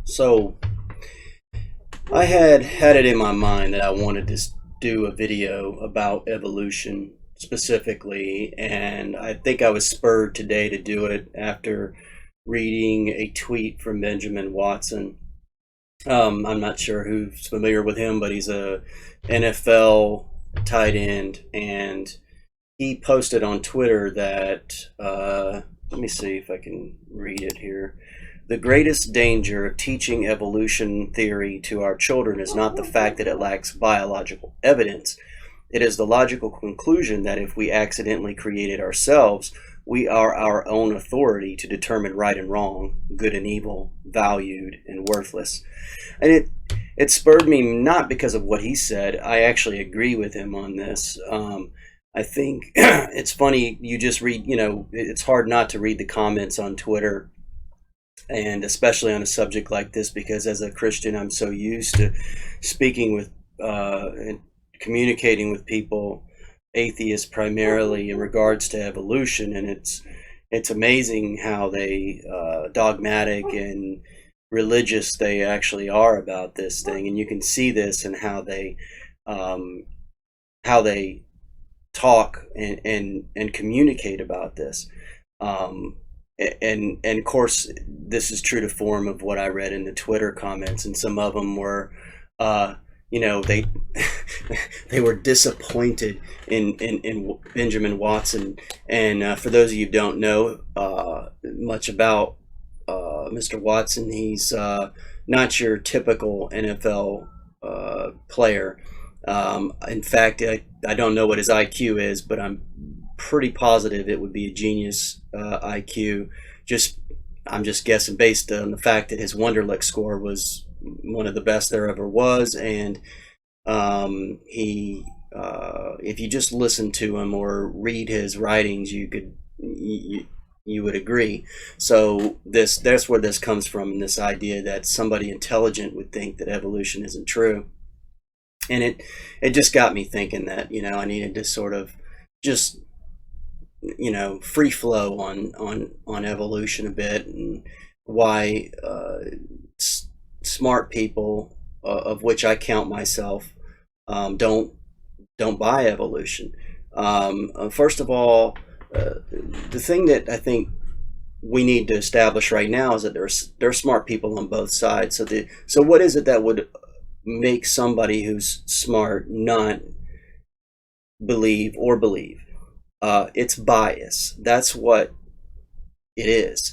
So I had it in my mind that I wanted to do a video about evolution specifically, and I think I was spurred today to do it after reading a tweet from Benjamin Watson. I'm not sure who's familiar with him, but he's a NFL tight end, and he posted on Twitter that let me see if I can read it here. The greatest danger of teaching evolution theory to our children is not the fact that it lacks biological evidence. It is the logical conclusion that if we accidentally create it ourselves, we are our own authority to determine right and wrong, good and evil, valued and worthless. And it spurred me not because of what he said. I actually agree with him on this. I think it's funny, you just read, it's hard not to read the comments on Twitter, and especially on a subject like this, because as a Christian, I'm so used to speaking with and communicating with people, atheists primarily, in regards to evolution. And it's amazing how they dogmatic and religious they actually are about this thing. And you can see this in how they talk and communicate about this. And of course, this is true to form of what I read in the Twitter comments, and some of them were, they they were disappointed in Benjamin Watson. And for those of you who don't know much about Mr. Watson, he's not your typical NFL player. In fact, I don't know what his IQ is, but I'm pretty positive it would be a genius IQ. I'm just guessing based on the fact that his Wonderlic score was one of the best there ever was, and if you just listen to him or read his writings, you would agree. So that's where this comes from, this idea that somebody intelligent would think that evolution isn't true. And it just got me thinking that I needed to sort of just free flow on evolution a bit, and why smart people, of which I count myself, don't buy evolution. First of all, the thing that I think we need to establish right now is that there are smart people on both sides. So what is it that would make somebody who's smart not believe or believe? It's bias. That's what it is.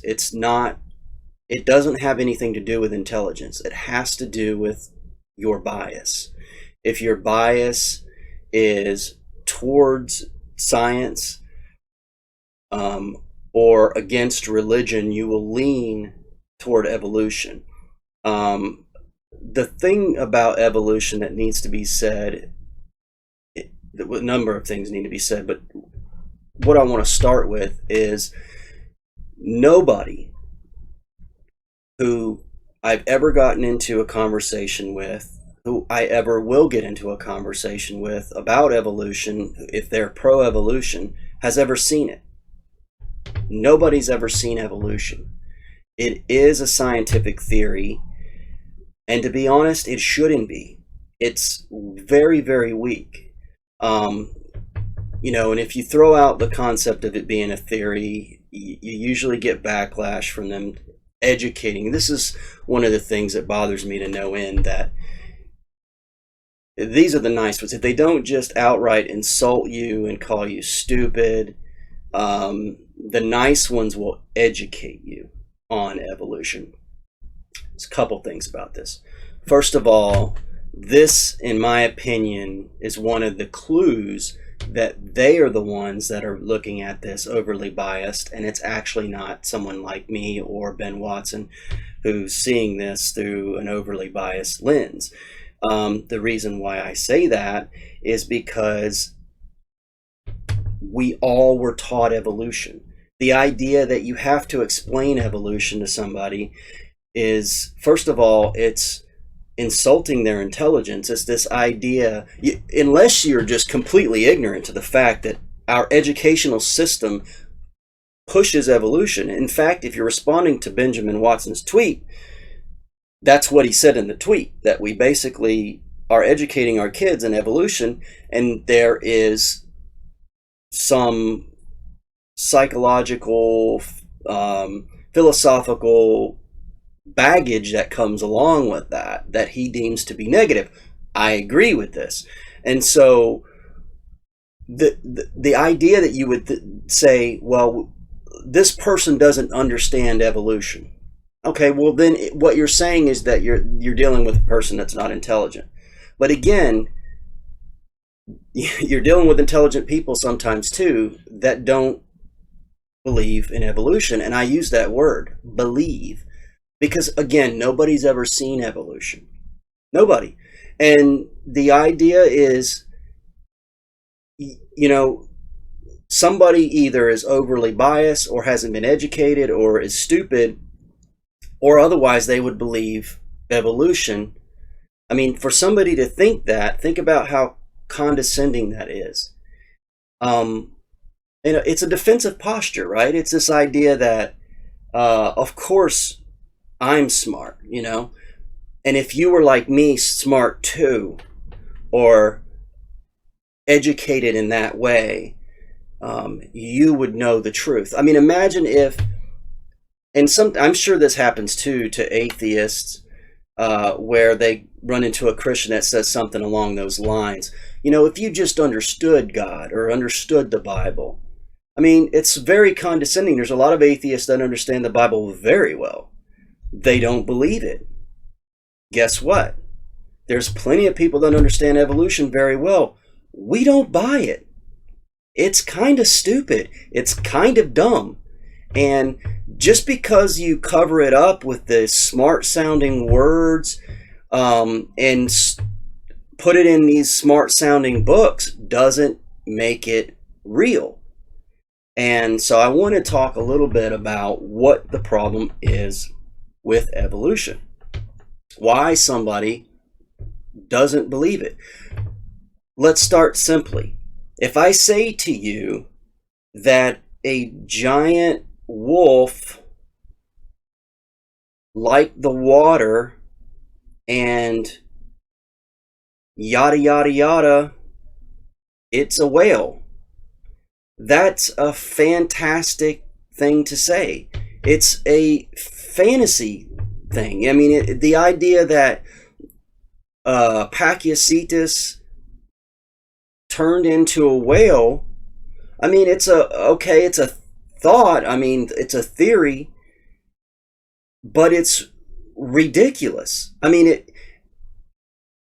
It doesn't have anything to do with intelligence. It has to do with your bias. If your bias is towards science or against religion, you will lean toward evolution. The thing about evolution that needs to be said, a number of things need to be said, but what I want to start with is nobody who I've ever gotten into a conversation with, who I ever will get into a conversation with about evolution, if they're pro-evolution, has ever seen it. Nobody's ever seen evolution. It is a scientific theory, and to be honest, it shouldn't be. It's very, very weak. And if you throw out the concept of it being a theory, you usually get backlash from them educating. This is one of the things that bothers me to no end, that these are the nice ones. If they don't just outright insult you and call you stupid, the nice ones will educate you on evolution. There's a couple things about this. First of all, this, in my opinion, is one of the clues that they are the ones that are looking at this overly biased, and it's actually not someone like me or Ben Watson who's seeing this through an overly biased lens. The reason why I say that is because we all were taught evolution. The idea that you have to explain evolution to somebody is, first of all, it's insulting their intelligence. It's this idea, unless you're just completely ignorant to the fact that our educational system pushes evolution. In fact, if you're responding to Benjamin Watson's tweet, that's what he said in the tweet, that we basically are educating our kids in evolution, and there is some psychological, philosophical baggage that comes along with that he deems to be negative. I agree with this. And so the idea that you would say, well, this person doesn't understand evolution. Okay, well then what you're saying is that you're dealing with a person that's not intelligent. But again, you're dealing with intelligent people sometimes too that don't believe in evolution. And I use that word, believe, because again, nobody's ever seen evolution. Nobody. And the idea is, somebody either is overly biased or hasn't been educated or is stupid, or otherwise they would believe evolution. I mean, for somebody to think that, think about how condescending that is. It's a defensive posture, right? It's this idea that, of course, I'm smart, and if you were like me, smart too, or educated in that way, you would know the truth. I mean, imagine if, and I'm sure this happens too to atheists, where they run into a Christian that says something along those lines. If you just understood God or understood the Bible. I mean, it's very condescending. There's a lot of atheists that understand the Bible very well. They don't believe it. Guess what? There's plenty of people that understand evolution very well. We don't buy it. It's kind of stupid. It's kind of dumb. And just because you cover it up with the smart sounding words, and put it in these smart sounding books doesn't make it real. And so I want to talk a little bit about what the problem is with evolution. Why somebody doesn't believe it. Let's start simply. If I say to you that a giant wolf liked the water and yada yada yada, it's a whale. That's a fantastic thing to say. It's a fantasy thing. I mean, the idea that Pachycetus turned into a whale, I mean, it's a thought. I mean, it's a theory, but it's ridiculous. I mean,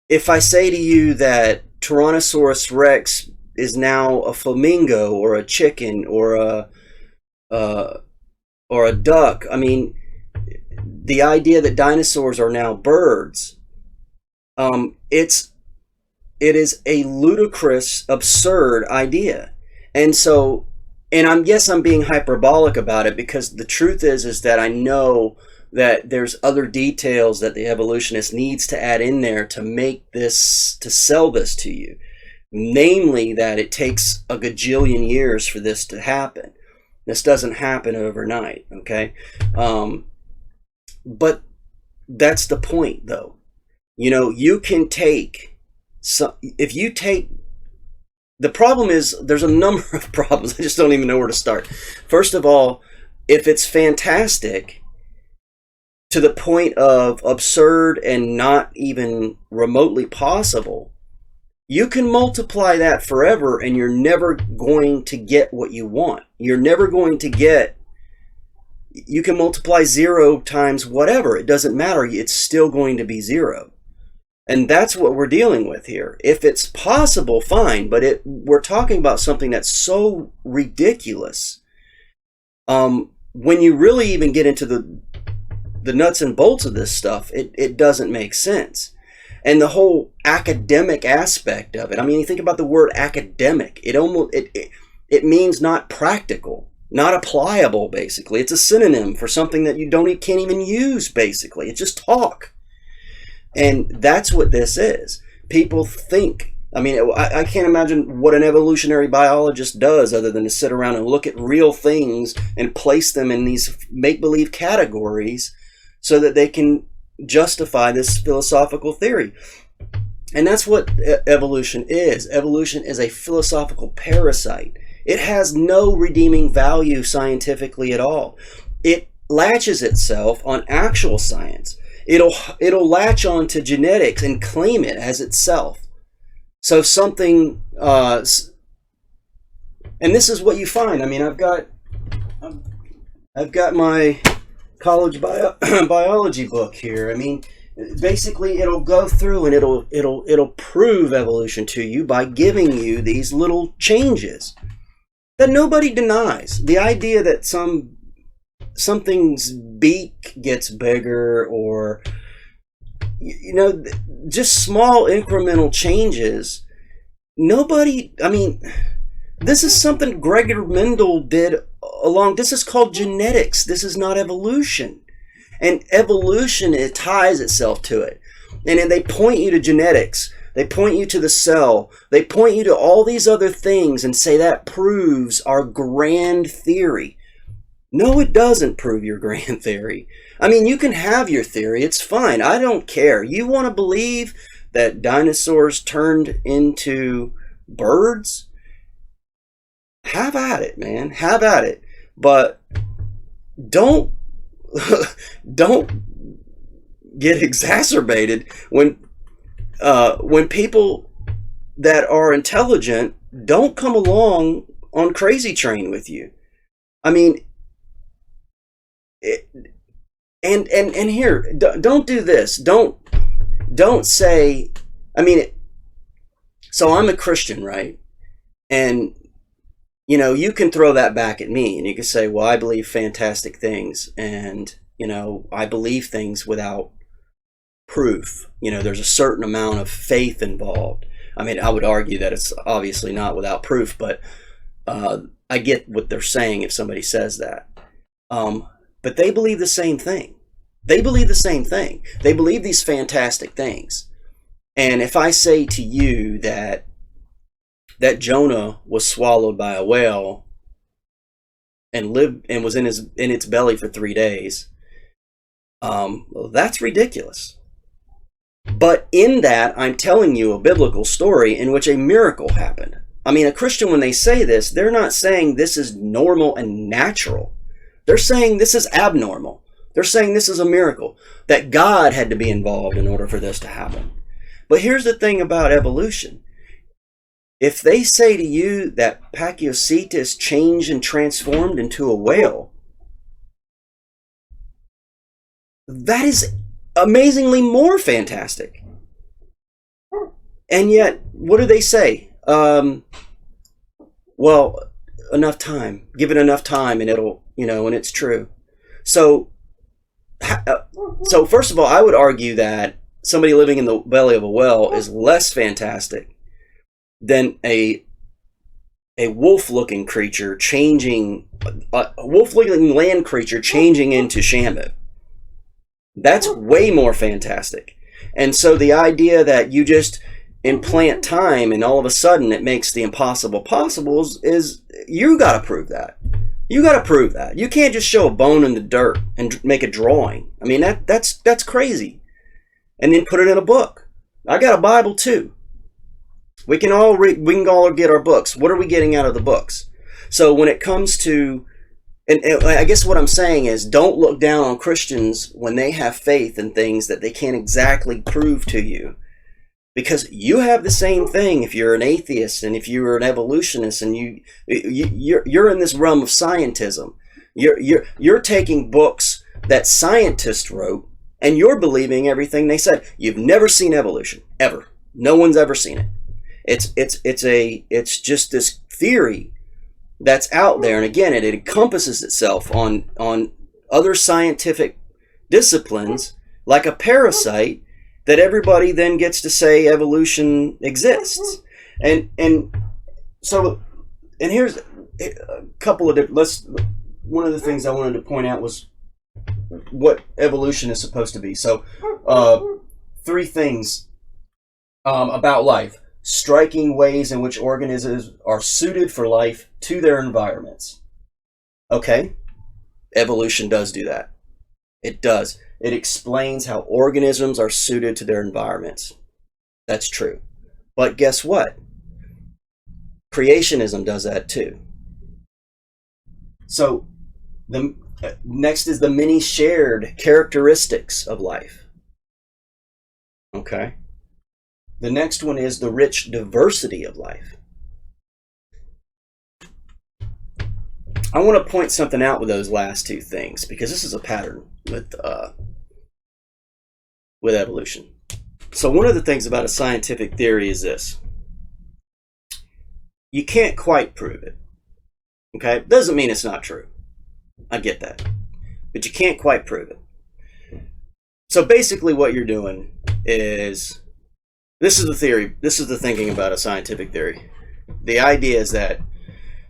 if I say to you that Tyrannosaurus Rex is now a flamingo or a chicken or a duck, I mean, the idea that dinosaurs are now birds, it is a ludicrous, absurd idea. And so, and I'm being hyperbolic about it, because the truth is that I know that there's other details that the evolutionist needs to add in there to make this, to sell this to you. Namely, that it takes a gajillion years for this to happen. This doesn't happen overnight, okay? But that's the point, though. You can take, if you take, the problem is, there's a number of problems. I just don't even know where to start. First of all, if it's fantastic to the point of absurd and not even remotely possible, you can multiply that forever and you're never going to get what you want. You're never going to get, you can multiply 0 times whatever. It doesn't matter. It's still going to be 0. And that's what we're dealing with here. If it's possible, fine, but we're talking about something that's so ridiculous. When you really even get into the nuts and bolts of this stuff, it doesn't make sense. And the whole academic aspect of it, I mean, you think about the word academic, it means not practical, not applicable, basically. It's a synonym for something that you can't even use, basically. It's just talk. And that's what this is. People think, I mean, I can't imagine what an evolutionary biologist does other than to sit around and look at real things and place them in these make-believe categories so that they can justify this philosophical theory. And that's what evolution is. Evolution is a philosophical parasite. It has no redeeming value scientifically at all. It latches itself on actual science. It'll latch on to genetics and claim it as itself. So something, and this is what you find. I mean, I've got my college biology book here. I mean, basically, it'll go through and it'll prove evolution to you by giving you these little changes that nobody denies. The idea that something's beak gets bigger, or just small incremental changes. Nobody. I mean, this is something Gregor Mendel did along. This is called genetics. This is not evolution. And evolution, it ties itself to it. And then they point you to genetics. They point you to the cell. They point you to all these other things and say that proves our grand theory. No, it doesn't prove your grand theory. I mean, you can have your theory. It's fine. I don't care. You want to believe that dinosaurs turned into birds? Have at it, man. Have at it. But don't get exacerbated when people that are intelligent don't come along on crazy train with you. I mean, and here, don't do this. Don't say. I mean, so I'm a Christian, right? And you can throw that back at me and you can say, well, I believe fantastic things, and, I believe things without proof. There's a certain amount of faith involved. I mean, I would argue that it's obviously not without proof, but I get what they're saying if somebody says that. But they believe the same thing. They believe the same thing. They believe these fantastic things. And if I say to you that Jonah was swallowed by a whale and lived and was in its belly for 3 days, well, that's ridiculous. But in that, I'm telling you a biblical story in which a miracle happened. I mean, a Christian, when they say this, they're not saying this is normal and natural. They're saying this is abnormal. They're saying this is a miracle, that God had to be involved in order for this to happen. But here's the thing about evolution. If they say to you that Pachycetus changed and transformed into a whale, that is amazingly more fantastic. And yet, what do they say? Well, enough time. Give it enough time and it'll, and it's true. So first of all, I would argue that somebody living in the belly of a whale is less fantastic than a wolf-looking creature changing, a wolf-looking land creature changing into Shamu. That's way more fantastic. And so the idea that you just implant time and all of a sudden it makes the impossible possible is you got to prove that. You got to prove that. You can't just show a bone in the dirt and make a drawing. I mean, that's crazy. And then put it in a book. I got a Bible too. We can all get our books. What are we getting out of the books? So when it comes to, and I guess what I'm saying is, don't look down on Christians when they have faith in things that they can't exactly prove to you. Because you have the same thing if you're an atheist and if you're an evolutionist and you're in this realm of scientism. You're taking books that scientists wrote and you're believing everything they said. You've never seen evolution, ever. No one's ever seen it. It's just this theory that's out there, and again, it encompasses itself on other scientific disciplines like a parasite that everybody then gets to say evolution exists. And here's a couple of one of the things I wanted to point out was what evolution is supposed to be. So 3 things about life. Striking ways in which organisms are suited for life to their environments. Okay, evolution does do that. It does. It explains how organisms are suited to their environments. That's true. But guess what? Creationism does that too. So the next is the many shared characteristics of life. Okay. The next one is the rich diversity of life. I want to point something out with those last two things because this is a pattern with evolution. So one of the things about a scientific theory is this. You can't quite prove it. Okay? Doesn't mean it's not true. I get that. But you can't quite prove it. So basically what you're doing is, this is the theory, this is the thinking about a scientific theory. The idea is that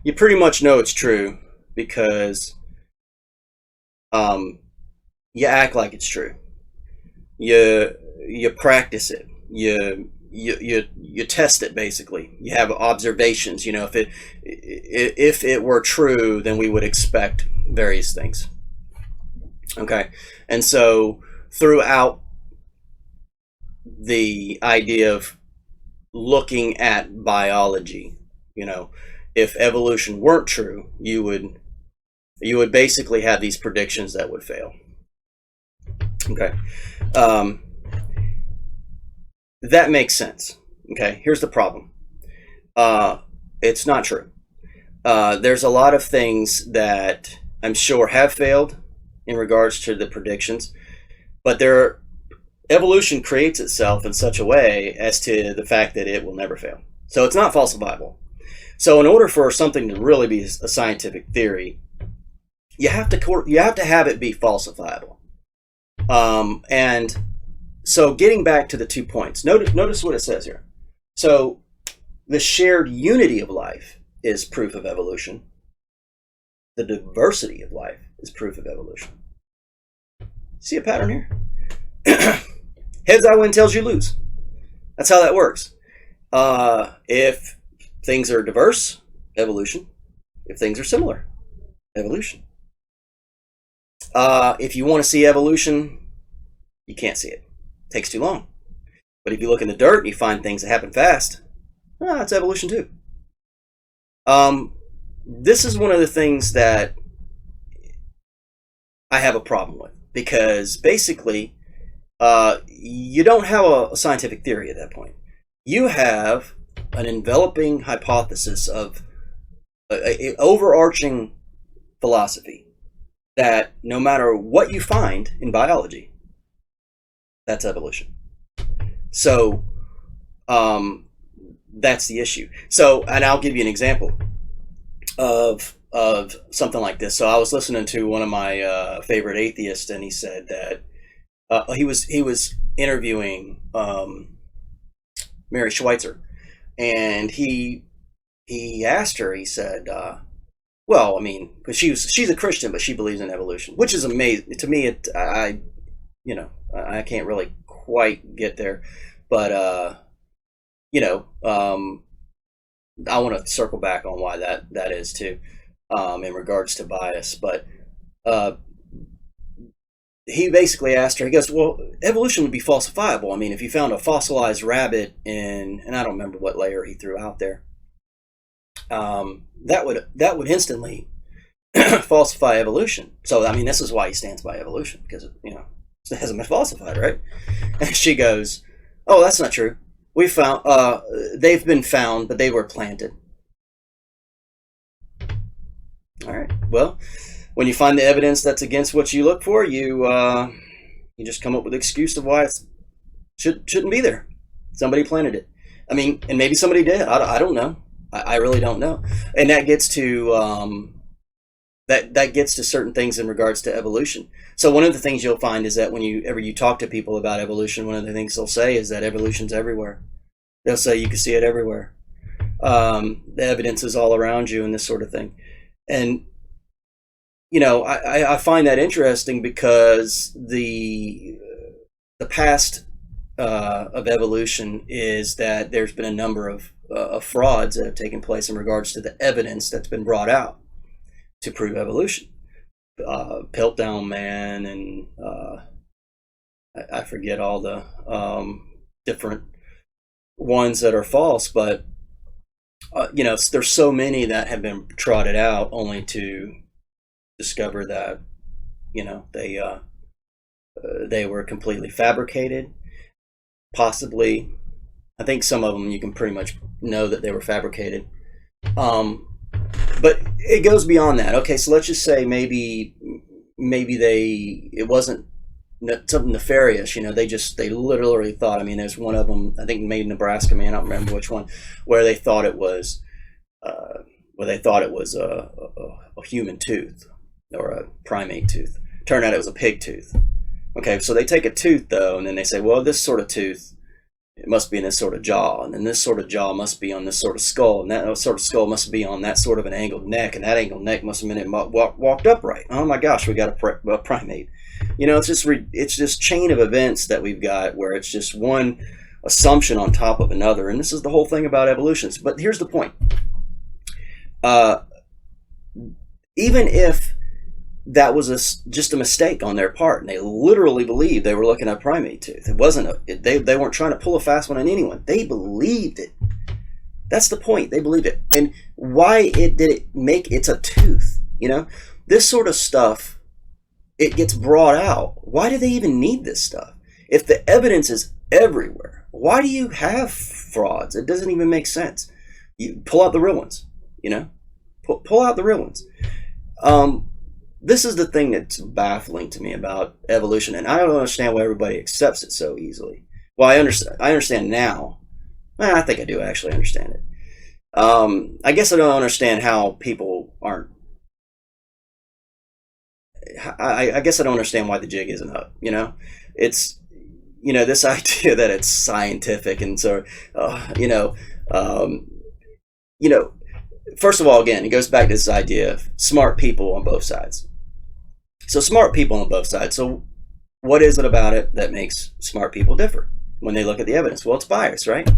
you pretty much know it's true because you act like it's true. You practice it. You test it basically. You have observations. You know, if it were true, then we would expect various things. Okay, and so throughout the idea of looking at biology, you know, if evolution weren't true, you would basically have these predictions that would fail. Okay. That makes sense. Okay, here's the problem. It's not true. There's a lot of things that I'm sure have failed in regards to the predictions, but evolution creates itself in such a way as to the fact that it will never fail. So it's not falsifiable. So in order for something to really be a scientific theory, you have to have it be falsifiable. And so getting back to the 2 points, notice what it says here. So the shared unity of life is proof of evolution. The diversity of life is proof of evolution. See a pattern here? Heads I win, tails you lose. That's how that works. If things are diverse, evolution. If things are similar, evolution. If you want to see evolution, you can't see it. It takes too long. But if you look in the dirt and you find things that happen fast, that's evolution too. This is one of the things that I have a problem with, because basically you don't have a scientific theory at that point. You have an enveloping hypothesis of an overarching philosophy that no matter what you find in biology, that's evolution. So that's the issue. So, and I'll give you an example of something like this. So I was listening to one of my favorite atheists, and he said that he was interviewing Mary Schweitzer, and he asked her. He said, "Well, I mean, because she's a Christian, but she believes in evolution, which is amazing to me. I can't really quite get there, but I want to circle back on why that is too, in regards to bias. But he basically asked her, he goes, well, evolution would be falsifiable. I mean, if you found a fossilized rabbit and I don't remember what layer he threw out there, that would instantly falsify evolution. So, I mean, this is why he stands by evolution, because, it hasn't been falsified, right? And she goes, oh, that's not true. We found, they've been found, but they were planted. All right. Well, when you find the evidence that's against what you look for, you just come up with an excuse of why it shouldn't be there. Somebody planted it. I mean, and maybe somebody did. I don't know. I really don't know. And that gets to that gets to certain things in regards to evolution. So one of the things you'll find is that whenever you talk to people about evolution, one of the things they'll say is that evolution's everywhere. They'll say you can see it everywhere. The evidence is all around you and this sort of thing. And I find that interesting because the past of evolution is that there's been a number of frauds that have taken place in regards to the evidence that's been brought out to prove evolution. Piltdown Man, and I forget all the different ones that are false, but there's so many that have been trotted out only to discover that they were completely fabricated. Possibly, I think some of them you can pretty much know that they were fabricated. But it goes beyond that. Okay, so let's just say maybe it wasn't something nefarious. They literally thought. I mean, there's one of them. I think maybe Nebraska Man. I don't remember which one, where they thought it was a human tooth or a primate tooth. Turned out it was a pig tooth. Okay, so they take a tooth though, and then they say, well, this sort of tooth, it must be in this sort of jaw, and then this sort of jaw must be on this sort of skull, and that sort of skull must be on that sort of an angled neck, and that angled neck must have been walked upright. Oh my gosh, we got a primate. It's just chain of events that we've got where it's just one assumption on top of another, and this is the whole thing about evolution. But here's the point: even if that was just a mistake on their part, and they literally believed they were looking at a primate tooth. It wasn't they weren't trying to pull a fast one on anyone. They believed it. That's the point. They believed it. And why did it make it's a tooth? This sort of stuff, it gets brought out. Why do they even need this stuff? If the evidence is everywhere, why do you have frauds? It doesn't even make sense. You pull out the real ones, pull out the real ones. This is the thing that's baffling to me about evolution, and I don't understand why everybody accepts it so easily. Well, I understand now. Well, I think I do actually understand it. I guess I don't understand how people aren't. I guess I don't understand why the jig isn't up. It's this idea that it's scientific, and so first of all, again, it goes back to this idea of smart people on both sides. So smart people on both sides. So what is it about it that makes smart people differ when they look at the evidence? Well, it's bias, right?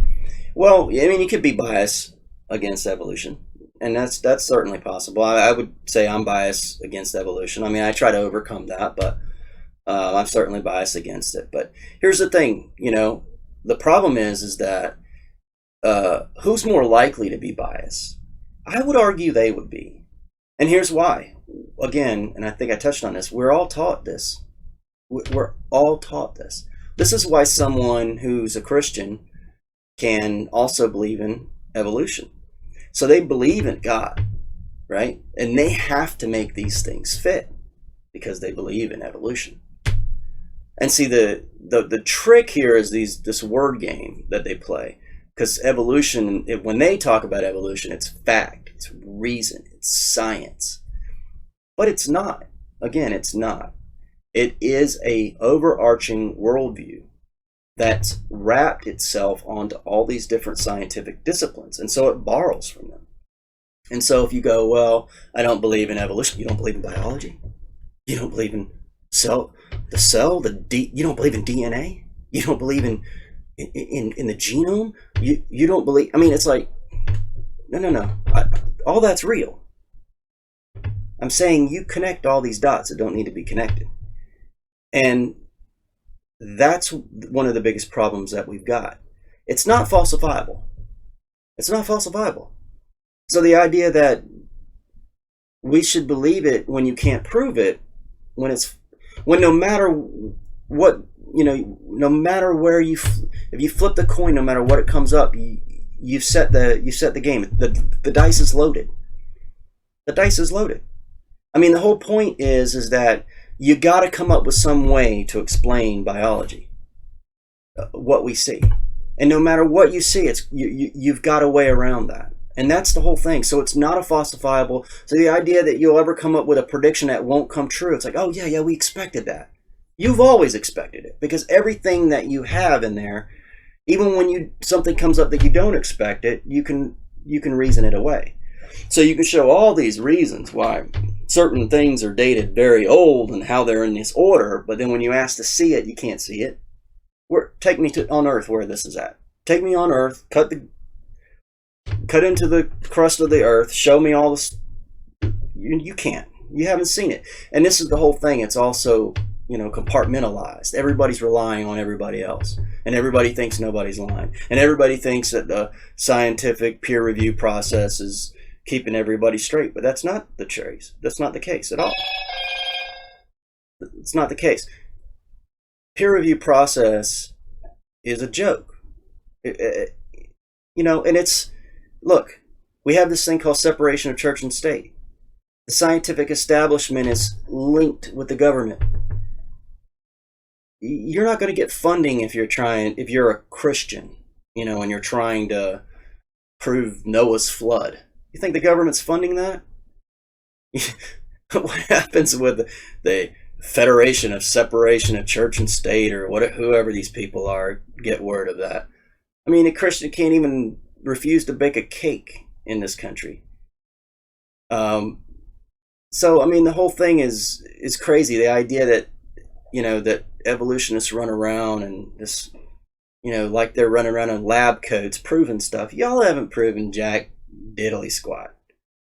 Well, I mean, you could be biased against evolution, and that's certainly possible. I would say I'm biased against evolution. I mean, I try to overcome that, but I'm certainly biased against it. But here's the thing, the problem is that who's more likely to be biased? I would argue they would be. And here's why. Again, and I think I touched on this, we're all taught this. We're all taught this. This is why someone who's a Christian can also believe in evolution. So they believe in God, right? And they have to make these things fit because they believe in evolution. And see, the trick here is this word game that they play. Because evolution, when they talk about evolution, it's fact, it's reason, it's science. But it's not. Again, it's not. It is a overarching worldview that's wrapped itself onto all these different scientific disciplines. And so it borrows from them. And so if you go, well, I don't believe in evolution, you don't believe in biology? You don't believe in the cell, you don't believe in DNA? You don't believe in the genome? You don't believe? I mean, it's like, no. All that's real. I'm saying you connect all these dots that don't need to be connected. And that's one of the biggest problems that we've got. It's not falsifiable. It's not falsifiable. So the idea that we should believe it when you can't prove it, when no matter what, no matter where if you flip the coin, no matter what it comes up, you set the game. The dice is loaded. The dice is loaded. I mean, the whole point is that you got to come up with some way to explain biology, what we see, and no matter what you see, you've got a way around that, and that's the whole thing. So it's not a falsifiable. So the idea that you'll ever come up with a prediction that won't come true, it's like, oh yeah, we expected that. You've always expected it because everything that you have in there, even when something comes up that you don't expect it, you can reason it away. So you can show all these reasons why certain things are dated very old and how they're in this order, but then when you ask to see it, you can't see it. Take me on Earth where this is at. Take me on Earth, cut into the crust of the Earth, show me all this. You can't. You haven't seen it. And this is the whole thing. It's also, compartmentalized. Everybody's relying on everybody else. And everybody thinks nobody's lying. And everybody thinks that the scientific peer review process is keeping everybody straight. But that's not the case. That's not the case at all. It's not the case. Peer review process is a joke. And look, we have this thing called separation of church and state. The scientific establishment is linked with the government. You're not going to get funding if you're a Christian, and you're trying to prove Noah's flood. You think the government's funding that? What happens with the Federation of Separation of Church and State, or whoever these people are, get word of that? I mean, a Christian can't even refuse to bake a cake in this country. So, I mean, the whole thing is crazy. The idea that, that evolutionists run around and this, like they're running around in lab coats proving stuff. Y'all haven't proven jack diddly squat.